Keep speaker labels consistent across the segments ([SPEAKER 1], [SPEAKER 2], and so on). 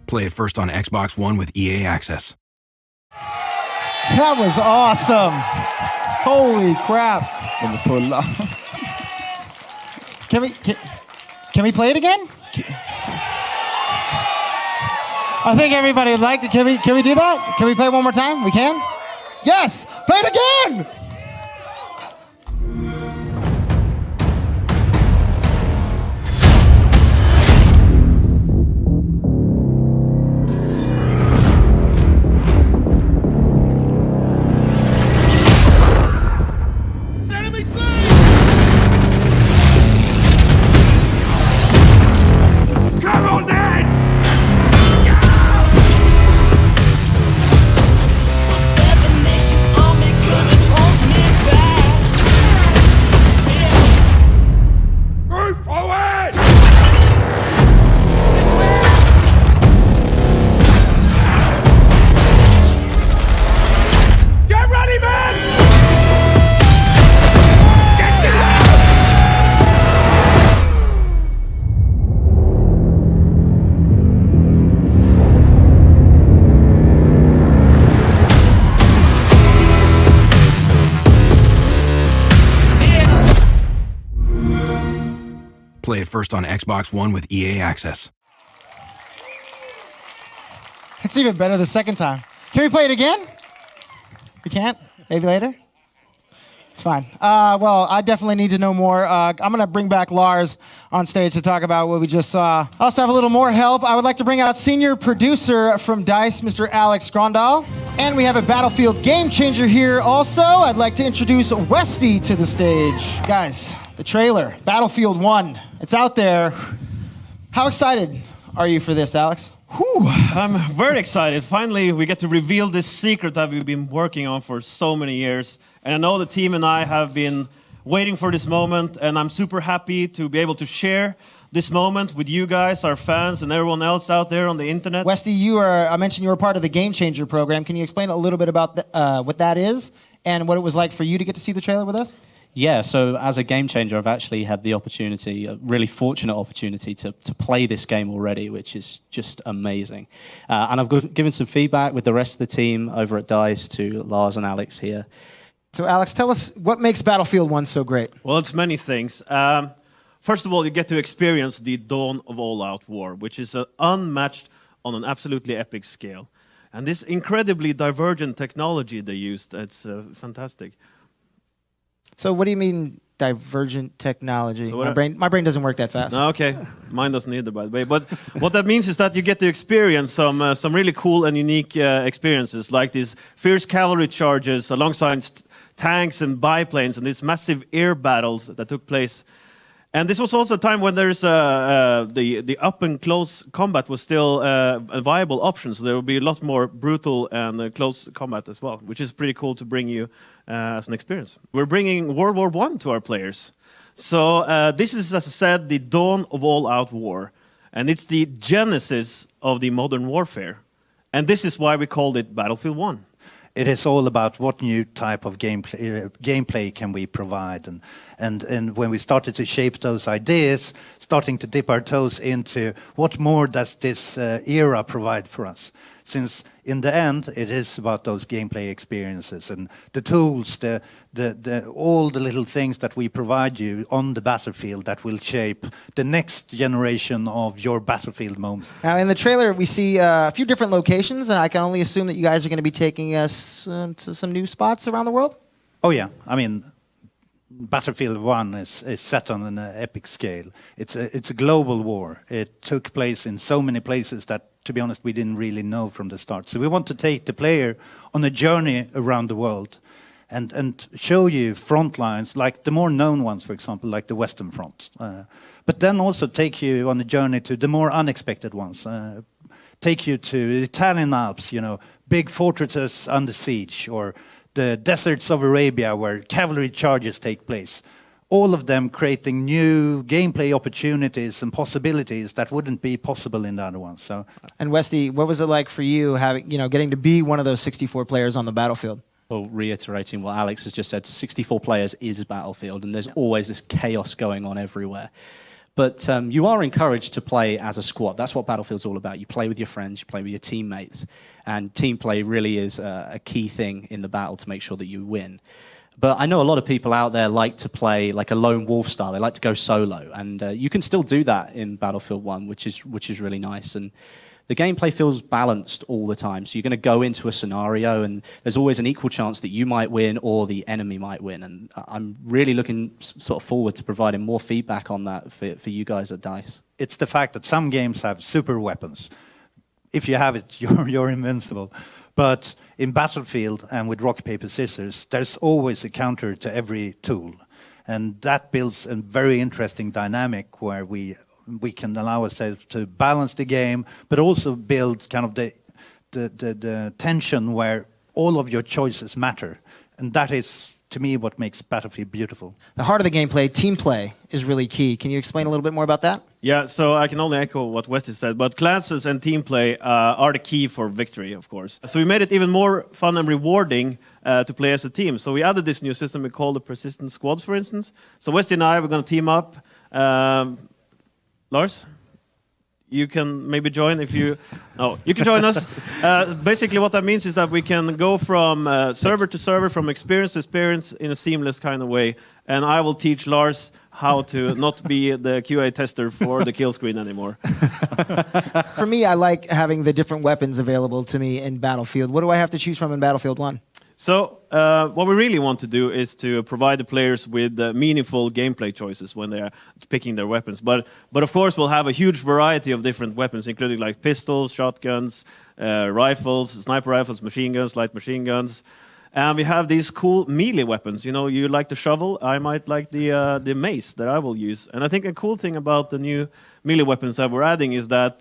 [SPEAKER 1] Play it first on Xbox One with EA Access.
[SPEAKER 2] That was awesome. Holy crap. Can we play it again? I think everybody would like it. Can we do that? Can we play it one more time? We can? Yes! Play it again!
[SPEAKER 1] Play it first on Xbox One with EA Access.
[SPEAKER 2] It's even better the second time. Can we play it again? We can't? Maybe later? It's fine. Well, I definitely need to know more. I'm going to bring back Lars on stage to talk about what we just saw. I also have a little more help. I would like to bring out senior producer from DICE, Mr. Alex Grondal. And we have a Battlefield game changer here also. I'd like to introduce Westy to the stage. Guys, the trailer, Battlefield 1. It's out there. How excited are you for this, Alex?
[SPEAKER 3] Whew, I'm very excited. Finally, we get to reveal this secret that we've been working on for so many years. And I know the team and I have been waiting for this moment, and I'm super happy to be able to share this moment with you guys, our fans, and everyone else out there on the internet.
[SPEAKER 2] Westy, I mentioned you were part of the Game Changer program. Can you explain a little bit about what that is and what it was like for you to get to see the trailer with us?
[SPEAKER 4] Yeah, so as a game changer, I've actually had the opportunity, a really fortunate opportunity to play this game already, which is just amazing. And I've given some feedback with the rest of the team over at DICE to Lars and Alex here.
[SPEAKER 2] So Alex, tell us what makes Battlefield 1 so great?
[SPEAKER 3] Well, it's many things. First of all, you get to experience the dawn of all-out war, which is unmatched on an absolutely epic scale. And this incredibly divergent technology they used, it's fantastic.
[SPEAKER 2] So what do you mean divergent technology?
[SPEAKER 3] So
[SPEAKER 2] my brain doesn't work that fast.
[SPEAKER 3] No, okay, mine doesn't either, by the way. But what that means is that you get to experience some really cool and unique experiences, like these fierce cavalry charges alongside tanks and biplanes and these massive air battles that took place. And this was also a time when there's the up and close combat was still a viable option. So there will be a lot more brutal and close combat as well, which is pretty cool to bring you as an experience. We're bringing World War I to our players. So this is, as I said, the dawn of all-out war. And it's the genesis of the modern warfare. And this is why we called it Battlefield 1.
[SPEAKER 5] It is all about what new type of gameplay can we provide, and when we started to shape those ideas, starting to dip our toes into what more does this era provide for us. Since in the end, it is about those gameplay experiences and the tools, all the little things that we provide you on the battlefield that will shape the next generation of your battlefield moments.
[SPEAKER 2] Now, in the trailer, we see a few different locations, and I can only assume that you guys are going to be taking us to some new spots around the world?
[SPEAKER 5] Oh, yeah. I mean, Battlefield 1 is set on an epic scale. It's a global war. It took place in so many places that, to be honest, we didn't really know from the start. So we want to take the player on a journey around the world and show you front lines, like the more known ones, for example, like the Western Front. But then also take you on a journey to the more unexpected ones. Take you to the Italian Alps, you know, big fortresses under siege, or the deserts of Arabia where cavalry charges take place. All of them creating new gameplay opportunities and possibilities that wouldn't be possible in the other ones. So,
[SPEAKER 2] and Westy, what was it like for you getting to be one of those 64 players on the battlefield?
[SPEAKER 4] Well, reiterating what Alex has just said, 64 players is Battlefield, and there's always this chaos going on everywhere. But you are encouraged to play as a squad. That's what Battlefield's all about. You play with your friends, you play with your teammates, and team play really is a key thing in the battle to make sure that you win. But I know a lot of people out there like to play like a lone wolf style. They like to go solo, and you can still do that in Battlefield 1, which is really nice. And the gameplay feels balanced all the time. So you're going to go into a scenario, and there's always an equal chance that you might win or the enemy might win. And I'm really looking sort of forward to providing more feedback on that for you guys at DICE.
[SPEAKER 5] It's the fact that some games have super weapons. If you have it, you're invincible. But in Battlefield and with rock, paper, scissors, there's always a counter to every tool. And that builds a very interesting dynamic where we can allow ourselves to balance the game, but also build kind of the tension where all of your choices matter. And that is, to me, what makes Battlefield beautiful.
[SPEAKER 2] The heart of the gameplay, team play, is really key. Can you explain a little bit more about that?
[SPEAKER 3] Yeah, so I can only echo what Wesley said, but classes and team play are the key for victory, of course. So we made it even more fun and rewarding to play as a team. So we added this new system we call the persistent squads, for instance. So Wesley and I, we're going to team up. Lars, you can maybe join if you... No, you can join us. Basically what that means is that we can go from server to server, from experience to experience in a seamless kind of way. And I will teach Lars how to not be the QA tester for the kill screen anymore.
[SPEAKER 2] For me, I like having the different weapons available to me in Battlefield. What do I have to choose from in Battlefield 1?
[SPEAKER 3] So what we really want to do is to provide the players with meaningful gameplay choices when they are picking their weapons. But of course, we'll have a huge variety of different weapons, including like pistols, shotguns, rifles, sniper rifles, machine guns, light machine guns. And we have these cool melee weapons. You know, you like the shovel, I might like the mace that I will use. And I think a cool thing about the new melee weapons that we're adding is that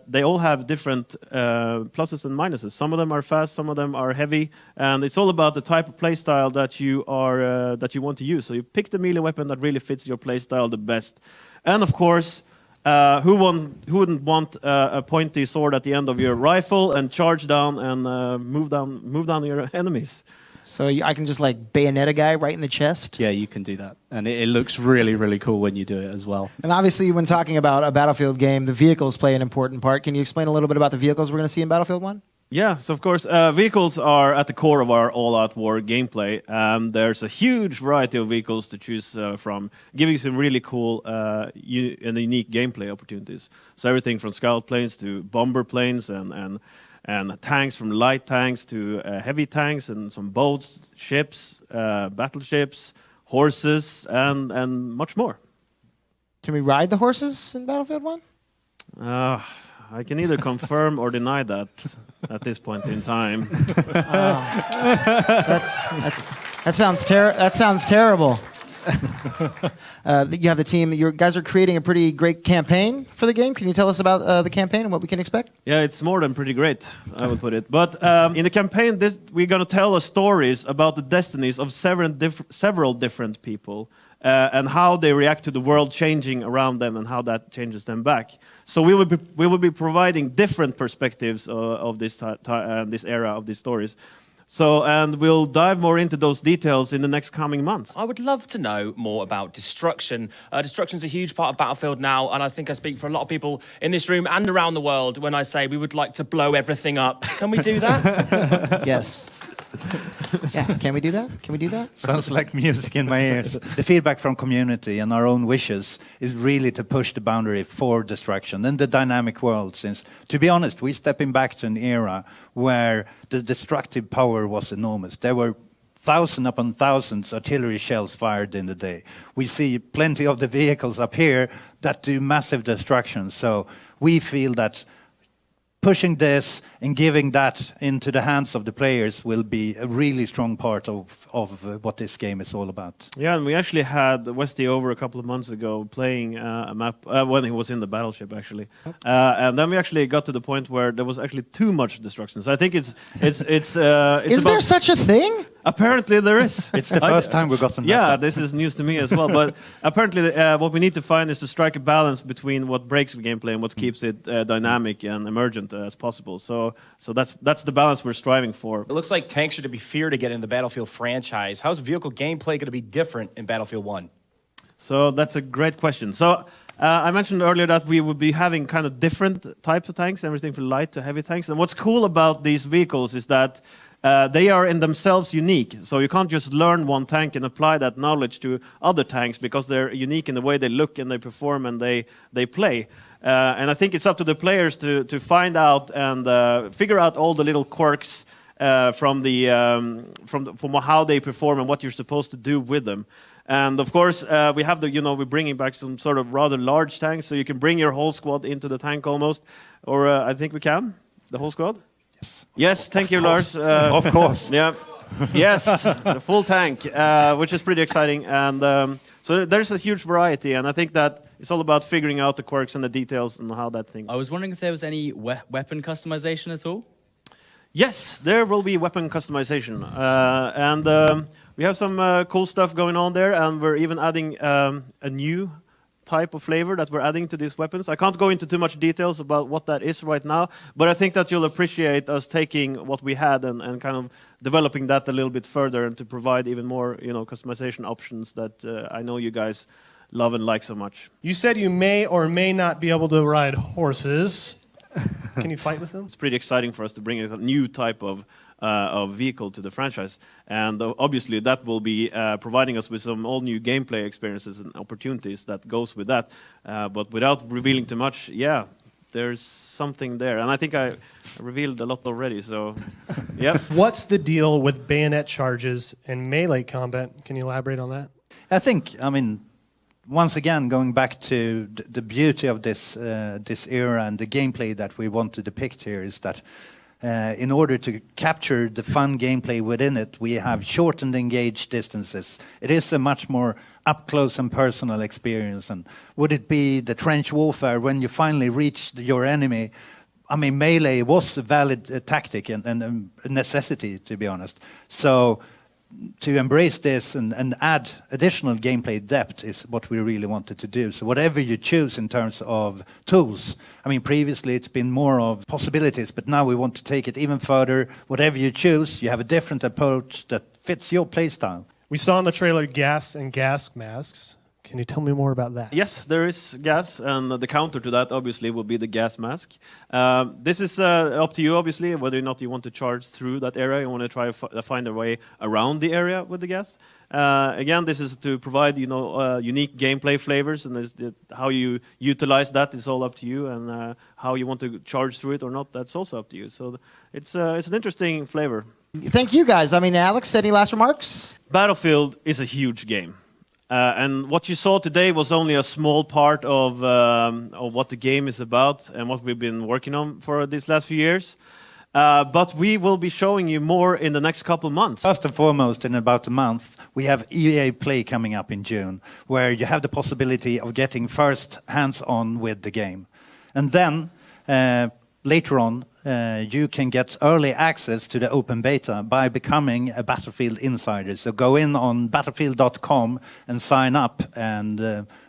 [SPEAKER 3] they all have different pluses and minuses. Some of them are fast, some of them are heavy, and it's all about the type of playstyle that you want to use. So you pick the melee weapon that really fits your playstyle the best. And of course, who wouldn't want a pointy sword at the end of your rifle and charge down and move down your enemies?
[SPEAKER 2] So I can just like bayonet a guy right in the chest?
[SPEAKER 4] Yeah, you can do that. And it looks really, really cool when you do it as well.
[SPEAKER 2] And obviously, when talking about a Battlefield game, the vehicles play an important part. Can you explain a little bit about the vehicles we're going to see in Battlefield 1?
[SPEAKER 3] Yes, of course. Vehicles are at the core of our all-out war gameplay. There's a huge variety of vehicles to choose from, giving some really cool and unique gameplay opportunities. So everything from scout planes to bomber planes and tanks, from light tanks to heavy tanks, and some boats, ships, battleships, horses, and much more.
[SPEAKER 2] Can we ride the horses in Battlefield 1?
[SPEAKER 3] I can either confirm or deny that at this point in time.
[SPEAKER 2] That sounds terrible. You have the team. You guys are creating a pretty great campaign for the game. Can you tell us about the campaign and what we can expect?
[SPEAKER 3] Yeah, it's more than pretty great, I would put it. But in the campaign, we're going to tell stories about the destinies of several different people and how they react to the world changing around them and how that changes them back. So we will be providing different perspectives of this era of these stories. So, and we'll dive more into those details in the next coming months.
[SPEAKER 6] I would love to know more about destruction. Destruction's a huge part of Battlefield now, and I think I speak for a lot of people in this room and around the world when I say we would like to blow everything up. Can we do that?
[SPEAKER 2] Yes. Yeah, can we do that? Can we do that?
[SPEAKER 5] Sounds like music in my ears. The feedback from community and our own wishes is really to push the boundary for destruction in the dynamic world, since, to be honest, we're stepping back to an era where the destructive power was enormous. There were thousands upon thousands artillery shells fired in the day. We see plenty of the vehicles up here that do massive destruction. So we feel that pushing this and giving that into the hands of the players will be a really strong part of what this game is all about.
[SPEAKER 3] Yeah, and we actually had Westy over a couple of months ago playing a map when he was in the battleship, actually. And then we actually got to the point where there was actually too much destruction. So I think it's is
[SPEAKER 2] there such a thing?
[SPEAKER 3] Apparently there is.
[SPEAKER 5] It's the first time we've gotten that.
[SPEAKER 3] Yeah, this is news to me as well. But apparently what we need to find is to strike a balance between what breaks the gameplay and what keeps it dynamic and emergent as possible. So that's the balance we're striving for.
[SPEAKER 7] It looks like tanks are to be feared again in the Battlefield franchise. How's vehicle gameplay going to be different in Battlefield 1?
[SPEAKER 3] So that's a great question. So I mentioned earlier that we would be having kind of different types of tanks, everything from light to heavy tanks. And what's cool about these vehicles is that they are in themselves unique. So you can't just learn one tank and apply that knowledge to other tanks because they're unique in the way they look and they perform and they play. And I think it's up to the players to find out and figure out all the little quirks from how they perform and what you're supposed to do with them. And of course, we have we're bringing back some sort of rather large tanks, so you can bring your whole squad into the tank almost. Or I think we can, the whole squad?
[SPEAKER 5] Yes.
[SPEAKER 3] Yes, thank you, Lars.
[SPEAKER 5] Of course.
[SPEAKER 3] Yeah. Yes, the full tank, which is pretty exciting. And so there's a huge variety, and I think that it's all about figuring out the quirks and the details and how that thing.
[SPEAKER 7] I was wondering if there was any weapon customization at all?
[SPEAKER 3] Yes, there will be weapon customization. And we have some cool stuff going on there, and we're even adding a new type of flavor that we're adding to these weapons. I can't go into too much details about what that is right now, but I think that you'll appreciate us taking what we had and kind of developing that a little bit further and to provide even more, customization options that I know you guys love and like so much.
[SPEAKER 8] You said you may or may not be able to ride horses. Can you fight with them?
[SPEAKER 3] It's pretty exciting for us to bring a new type of vehicle to the franchise, and obviously that will be providing us with some all new gameplay experiences and opportunities that goes with that. But without revealing too much, there's something there, and I think I revealed a lot already. So, yeah.
[SPEAKER 8] What's the deal with bayonet charges and melee combat? Can you elaborate on that?
[SPEAKER 5] I mean, once again, going back to the beauty of this era and the gameplay that we want to depict here is that in order to capture the fun gameplay within it, we have shortened engaged distances. It is a much more up-close and personal experience. And would it be the trench warfare when you finally reach your enemy? I mean, melee was a valid tactic and a necessity, to be honest. So to embrace this and add additional gameplay depth is what we really wanted to do. So whatever you choose in terms of tools, I mean, previously it's been more of possibilities, but now we want to take it even further. Whatever you choose, you have a different approach that fits your playstyle.
[SPEAKER 8] We saw in the trailer gas and gas masks. Can you tell me more about that?
[SPEAKER 3] Yes, there is gas, and the counter to that obviously will be the gas mask. This is up to you, obviously, whether or not you want to charge through that area. You want to try to find a way around the area with the gas. Again, this is to provide unique gameplay flavors, and how you utilize that is all up to you, and how you want to charge through it or not, that's also up to you. So it's an interesting flavor.
[SPEAKER 2] Thank you, guys. I mean, Alex, any last remarks?
[SPEAKER 3] Battlefield is a huge game. And what you saw today was only a small part of what the game is about and what we've been working on for these last few years. But we will be showing you more in the next couple of months.
[SPEAKER 5] First and foremost, in about a month, we have EA Play coming up in June, where you have the possibility of getting first hands-on with the game. And then, later on, you can get early access to the open beta by becoming a Battlefield insider. So go in on battlefield.com and sign up, and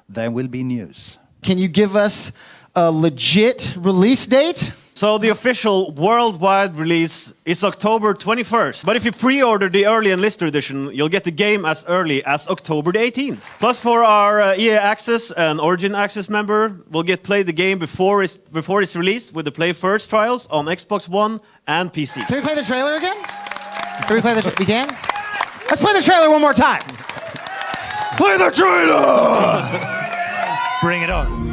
[SPEAKER 5] there will be news.
[SPEAKER 2] Can you give us a legit release date?
[SPEAKER 3] So the official worldwide release is October 21st. But if you pre-order the early enlister edition, you'll get the game as early as October the 18th. Plus, for our EA Access and Origin Access member, we'll get play the game before it's released with the Play First trials on Xbox One and PC.
[SPEAKER 2] Can we play the trailer again? We can? Let's play the trailer one more time.
[SPEAKER 3] Play the trailer!
[SPEAKER 5] Bring it on.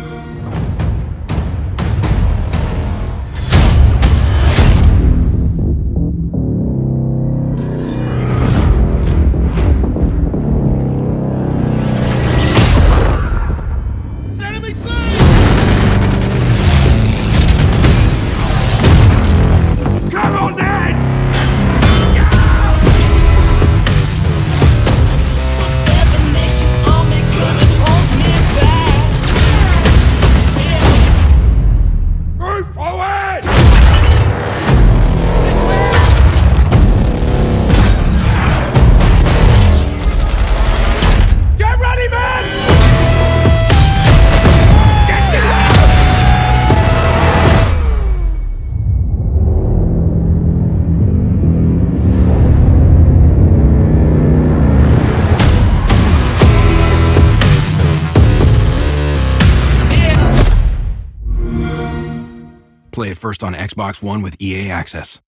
[SPEAKER 1] Play it first on Xbox One with EA Access.